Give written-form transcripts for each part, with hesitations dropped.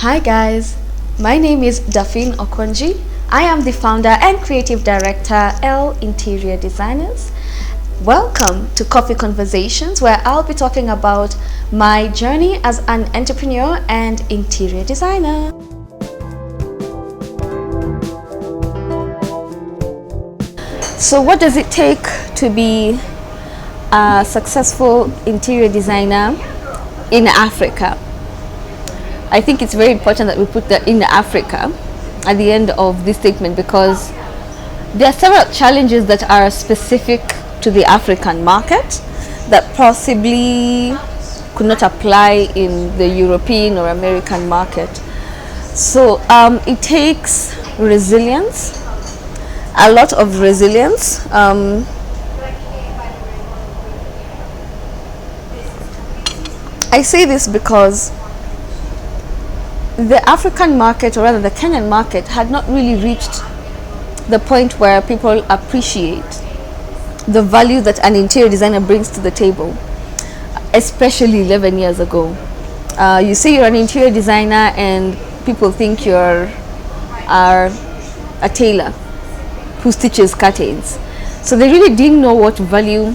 Hi guys, my name is Daphine Okonji. I am the founder and creative director L Interior Designers. Welcome to Coffee Conversations, where I'll be talking about my journey as an entrepreneur and interior designer. So what does it take to be a successful interior designer in Africa? I think it's very important that we put that in Africa at the end of this statement, because there are several challenges that are specific to the African market that possibly could not apply in the European or American market. So it takes resilience, a lot of resilience. I say this because the African market, or rather the Kenyan market, had not really reached the point where people appreciate the value that an interior designer brings to the table, especially 11 years ago. You say you're an interior designer and people think you're a tailor who stitches curtains. So they really didn't know what value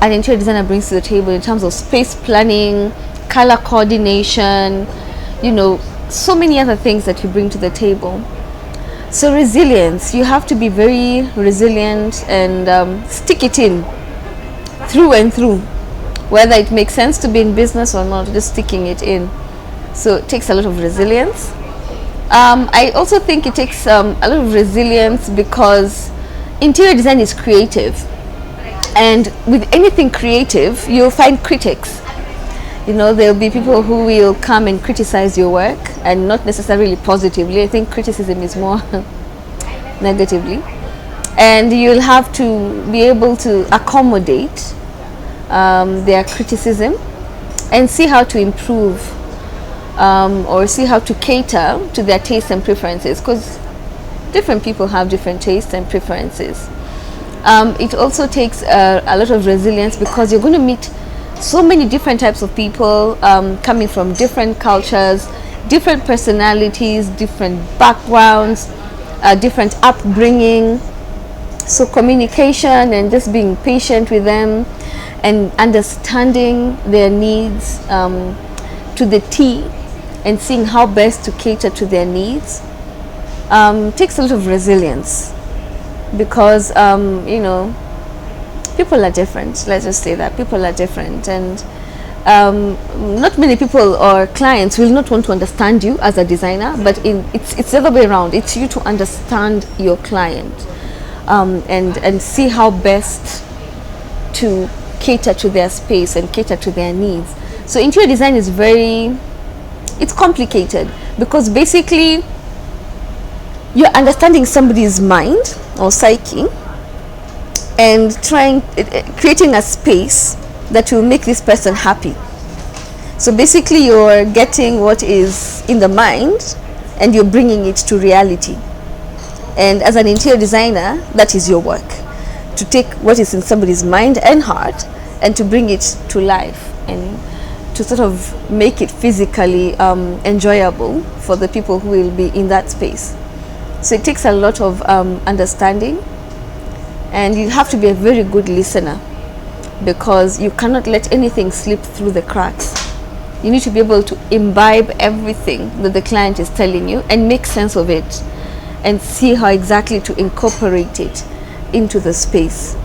an interior designer brings to the table in terms of space planning, color coordination, so many other things that you bring to the table. So resilience, you have to be very resilient and stick it in through and through, whether it makes sense to be in business or not, just sticking it in. So it takes a lot of resilience. I also think it takes a lot of resilience because interior design is creative, and with anything creative you'll find critics. There'll be people who will come and criticize your work, and not necessarily positively. I think criticism is more negatively. And you'll have to be able to accommodate their criticism and see how to improve or see how to cater to their tastes and preferences, because different people have different tastes and preferences. It also takes a lot of resilience because you're going to meet so many different types of people coming from different cultures, different personalities, different backgrounds, different upbringing. So communication and just being patient with them and understanding their needs to the T and seeing how best to cater to their needs takes a lot of resilience, because people are different. Let's just say that people are different, and not many people or clients will not want to understand you as a designer, but it's the other way around. It's you to understand your client and see how best to cater to their space and cater to their needs. So interior design is it's complicated, because basically you're understanding somebody's mind or psyche and creating a space that will make this person happy. So basically you're getting what is in the mind and you're bringing it to reality. And as an interior designer, that is your work, to take what is in somebody's mind and heart and to bring it to life and to sort of make it physically enjoyable for the people who will be in that space. So it takes a lot of understanding. And you have to be a very good listener, because you cannot let anything slip through the cracks. You need to be able to imbibe everything that the client is telling you and make sense of it and see how exactly to incorporate it into the space.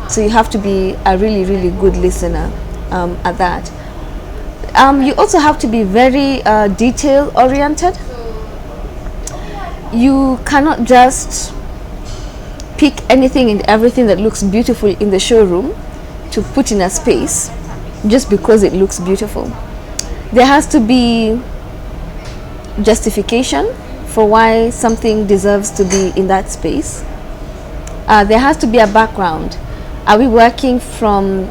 So you have to be a really, really good listener at that. You also have to be very detail oriented. You cannot just pick anything and everything that looks beautiful in the showroom to put in a space just because it looks beautiful. There has to be justification for why something deserves to be in that space. There has to be a background. Are we working from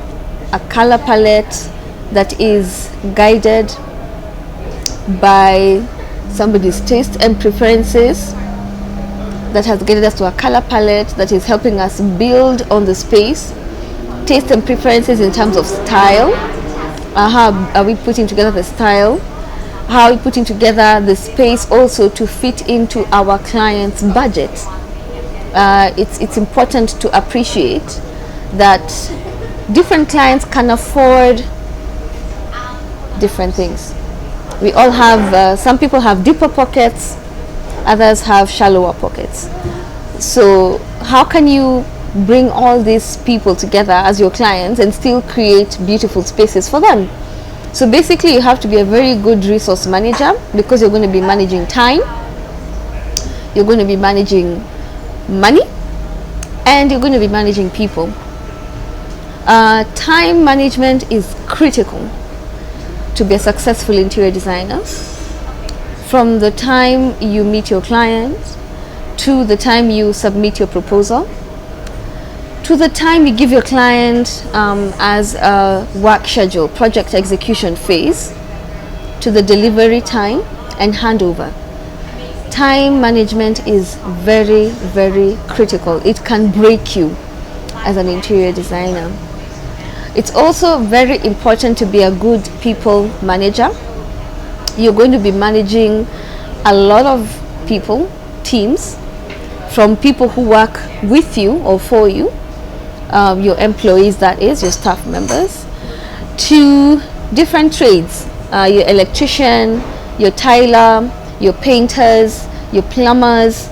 a color palette that is guided by somebody's taste and preferences, that has guided us to a color palette that is helping us build on the space, taste and preferences in terms of style? How are we putting together the style? How are we putting together the space also to fit into our client's budget? It's important to appreciate that different clients can afford different things. We all have, some people have deeper pockets, others have shallower pockets. So how can you bring all these people together as your clients and still create beautiful spaces for them? So basically you have to be a very good resource manager, because you're going to be managing time, you're going to be managing money, and you're going to be managing people. Time management is critical to be a successful interior designer. From the time you meet your client, to the time you submit your proposal, to the time you give your client as a work schedule, project execution phase, to the delivery time and handover. Time management is very, very critical. It can break you as an interior designer. It's also very important to be a good people manager. You're going to be managing a lot of people, teams, from people who work with you or for you, your employees, that is, your staff members, to different trades, your electrician, your tiler, your painters, your plumbers.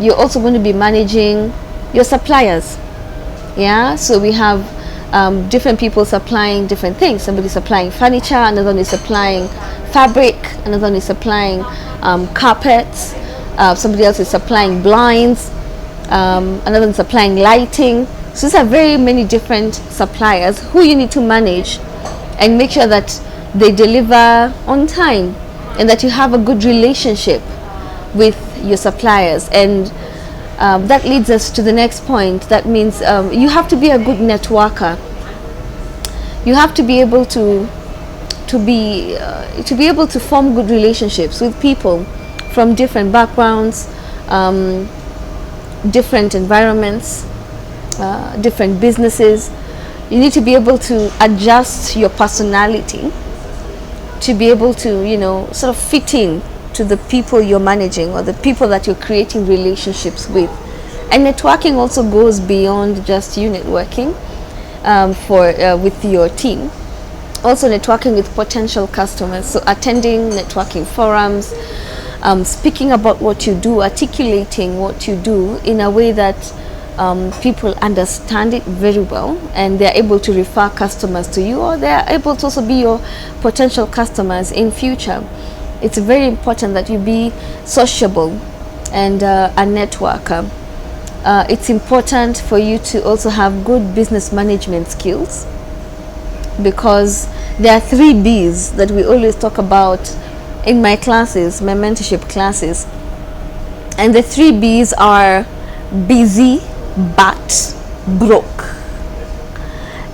You're also going to be managing your suppliers. Yeah, so we have different people supplying different things. Somebody supplying furniture, another one is supplying fabric, another one is supplying carpets, somebody else is supplying blinds, another one supplying lighting. So these are very many different suppliers who you need to manage and make sure that they deliver on time and that you have a good relationship with your suppliers. And that leads us to the next point. That means you have to be a good networker. You have to be able to be able to form good relationships with people from different backgrounds, different environments, different businesses. You need to be able to adjust your personality to be able to, you know, sort of fit in to the people you're managing or the people that you're creating relationships with. And networking also goes beyond just you networking with your team. Also networking with potential customers, so attending networking forums, speaking about what you do, articulating what you do in a way that people understand it very well, and they're able to refer customers to you, or they're able to also be your potential customers in future. It's very important that you be sociable and a networker. It's important for you to also have good business management skills, because there are 3 B's that we always talk about in my classes, my mentorship classes. And the 3 B's are busy but broke.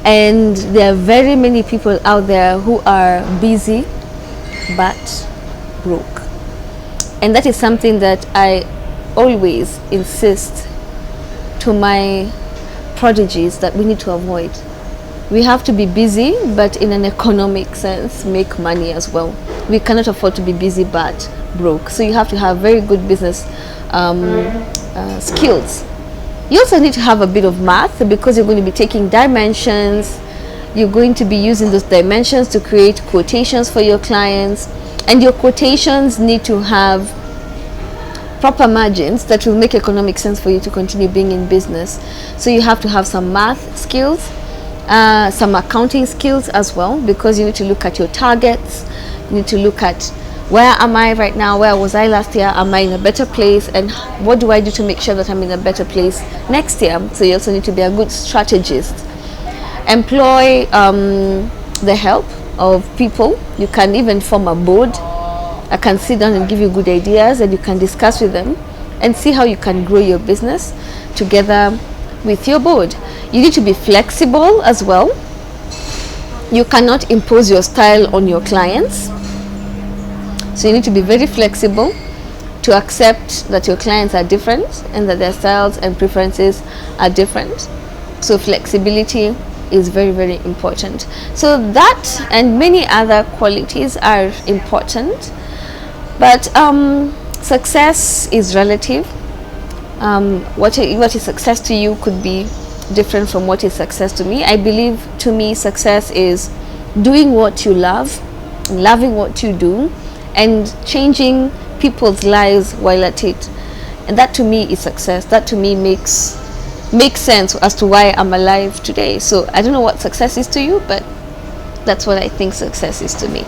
And there are very many people out there who are busy but broke. And that is something that I always insist to my prodigies that we need to avoid. We have to be busy, but in an economic sense, make money as well. We cannot afford to be busy but broke. So you have to have very good business skills. You also need to have a bit of math, because you're going to be taking dimensions. You're going to be using those dimensions to create quotations for your clients, and your quotations need to have proper margins that will make economic sense for you to continue being in business. So you have to have some math skills, some accounting skills as well, because you need to look at your targets. You need to look at, where am I right now, where was I last year, am I in a better place, and what do I do to make sure that I'm in a better place next year? So you also need to be a good strategist. Employ the help of people. You can even form a board. I can sit down and give you good ideas, and you can discuss with them and see how you can grow your business together with your board. You need to be flexible as well. You cannot impose your style on your clients. So you need to be very flexible to accept that your clients are different and that their styles and preferences are different. So flexibility is very, very important. So that and many other qualities are important, but success is relative. What is success to you could be different from what is success to me. I believe, to me, success is doing what you love, loving what you do, and changing people's lives while at it. And that to me is success. That to me makes sense as to why I'm alive today. So I don't know what success is to you, but that's what I think success is to me.